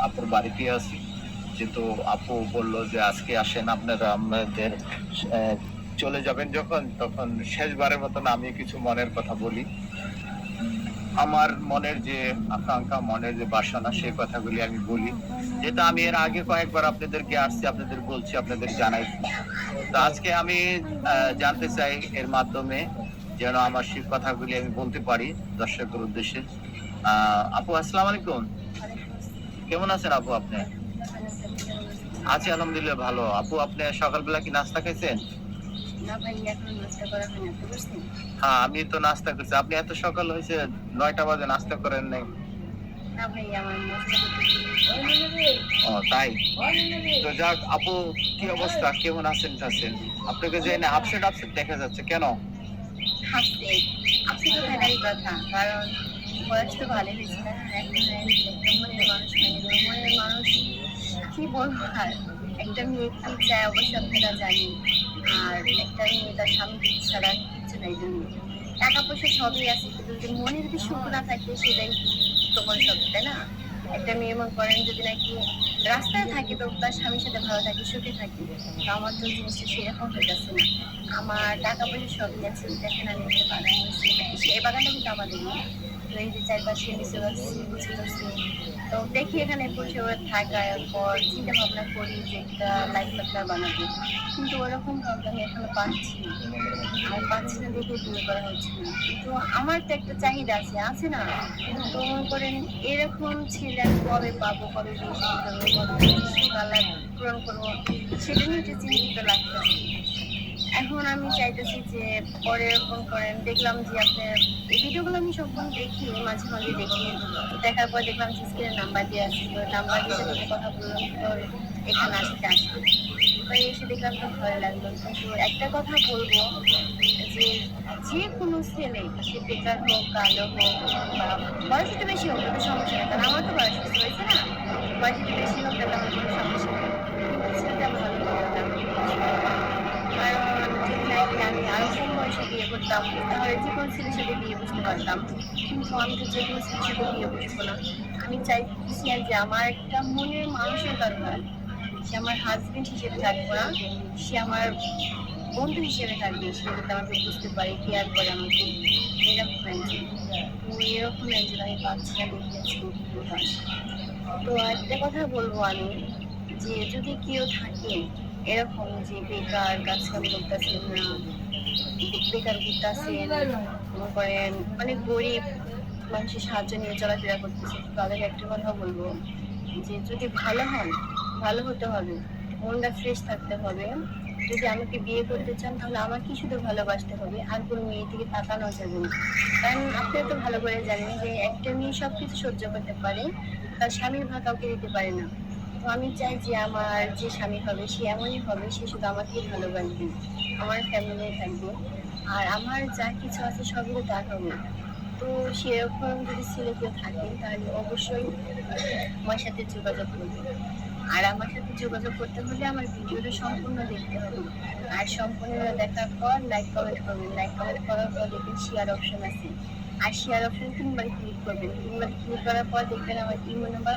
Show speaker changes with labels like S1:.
S1: আপুর বাড়িতে আছি। যেহেতু আপু বলল যে আজকে আসেন আপনারা আমাদের চলে যাবেন যখন তখন শেষবারের মতন আমি কিছু মনের কথা বলি। আমার মনের যে আকাঙ্ক্ষা, মনের যে বাসনা সেই কথাগুলি আমি বলি। যেটা আমি এর আগে কয়েকবার আপনাদেরকে আসছি, আপনাদের বলছি, আপনাদের জানাইছি। তো আজকে আমি জানতে চাই এর মাধ্যমে যেন আমার সেই কথাগুলি আমি বলতে পারি দর্শকের উদ্দেশ্যে। আপু আসসালামু আলাইকুম। কেমন আছেন আপু আপনি? আছি আলহামদুলিল্লাহ ভালো। আপু আপনি সকালবেলা কি নাস্তা খাইছেন?
S2: না ভাই এখনো নাস্তা করা হয়নি। আপনি করছেন?
S1: হ্যাঁ, আমি তো নাস্তা করছি। আপনি এত সকাল হইছে ৯টা বাজে নাস্তা করেন নাই?
S2: না ভাই আমার নাস্তা করতে
S1: তাই? তো যাক আপু কি অবস্থা? কেমন আছেন? আপনাকে যে না আপসেট দেখা যাচ্ছে কেন?
S2: হাসতে আপনি তো থাকারই কথা। কারণ বয়স তো ভালোই হয়েছে না? এখন একটা মনের মানুষ মনের মানুষ কি বলবো আর? একটা মেয়ে কি চায় অবশ্যই আপনারা জানেন। আর একটা মেয়ে তার স্বামী ছাড়া কিচ্ছু নাই দুনিয়ায়। টাকা পয়সা সবই আছে কিন্তু যদি মনে যদি সুখ না থাকে সেটাই তোমার সব, তাই না? একটা মেয়ে মনে করেন যদি নাকি রাস্তায় থাকে তো তার স্বামীর সাথে ভালো থাকে সুখে থাকে, তো আমার তো জিনিসটা সেরকম হয়ে যাচ্ছে না। আমার টাকা পয়সা সবই আছে, দেখেন আমি একটা বাগান নিয়েছি, সেই বাগানটা কিন্তু আমাদের না। তো এই যে চারপাশে নিচে বুঝতে পারছি, তো দেখি এখানে বসে থাকার পর চিন্তা ভাবনা করি যে একটা লাইফ পার্টনার বানাবো, কিন্তু ওরকম ভাবনা আমি এখনো পাচ্ছি না। আর পাচ্ছি না দেখে বিয়ে করা হচ্ছে না, কিন্তু আমার তো একটা চাহিদা আছে না? তো মনে করেন এরকম ছেলে আমি কবে পাবো, কবে বিয়ে শাদী করবো, কবে সুখ পূরণ করবো, সেটা নিয়ে একটু চিন্তিত লাগতেছে। এখন আমি চাইতেছি যে পরে এরকম করেন দেখলাম যে আপনার এই ভিডিওগুলো আমি সম্পূর্ণ দেখি, মাঝে মাঝে দেখি। দেখার পর দেখলাম যে স্ক্রিনে নাম্বার দিয়ে আসছিল, নাম্বার দিয়ে সাথে কথা বললাম, তো এখানে আসতে তো এসে দেখলাম তো ভয় লাগলো। কিন্তু একটা কথা বলবো যে যে কোনো ছেলে সে বেকার হোক, কালো হোক, বা বয়স একটু বেশি হোক, কোনো সমস্যা নেই, কারণ আমার তো বয়স বেশি হয়েছে না। বয়স একটু বেশি হোক তাহলে আমার কোনো সমস্যা নেই, কিন্তু ছেলেটা ভালো হতে হবে। কারণ যদি নাকি আমি আরো কম বয়সে বিয়ে করতাম তাহলে যে কোনো ছেলের সাথে বিয়ে বসতে পারতাম, কিন্তু আমি তো যে কোনো ছেলের সাথে বিয়ে বসবো না। আমি চাইছি যে আমার একটা মনের মানুষের দরকার। সে আমার হাজবেন্ড হিসেবে থাকবে না, সে আমার বন্ধু হিসেবে থাকবে, সে যাতে আমাকে বুঝতে পারে, কেয়ার করে আমাকে, এরকম একজন। তো এরকম একজন আমি পাচ্ছি না, দেখেছি তো একটা কথা বলবো আমি, যে যদি কেউ থাকে এরকম যে বেকার, কাজ কাম করতেছেন না, বেকার ঘুরতেছেন, মনে করেন অনেক গরিব মানুষের সাহায্য নিয়ে চলাফেরা করতেছে, তাদের একটা কথা বলবো যে যদি ভালো হন, ভালো হতে হবে, মনটা ফ্রেশ থাকতে হবে। যদি আমাকে বিয়ে করতে চান তাহলে আমাকে শুধু ভালোবাসতে হবে, আর কোনো মেয়ের দিকে তাকানো যাবে না। কারণ আপনি তো ভালো করে জানেন যে একটা মেয়ে সবকিছু সহ্য করতে পারে, তার স্বামীর ভাগ কাউকে দিতে পারে না। তো আমি চাই যে আমার যে স্বামী হবে সে এমনই হবে, সে শুধু আমাকেই ভালোবাসবে, আমার ফ্যামিলি থাকবে, আর আমার যা কিছু আছে সবই তো তার হবে। তো সেরকম যদি ছেলে কেউ থাকে তাহলে অবশ্যই আমার সাথে যোগাযোগ করবে। আর আমার সাথে যোগাযোগ করতে হলে আমার ভিডিওটা সম্পূর্ণ দেখতে হবে। আর সম্পূর্ণ দেখার পর লাইক কমেন্ট করবেন, লাইক কমেন্ট করার পর দেখবেন শেয়ার অপশন আছে, আর শেয়ার অপশন 3 বার ক্লিক করবেন, 3 বার ক্লিক করার পর দেখবেন আমার ইমো নাম্বার,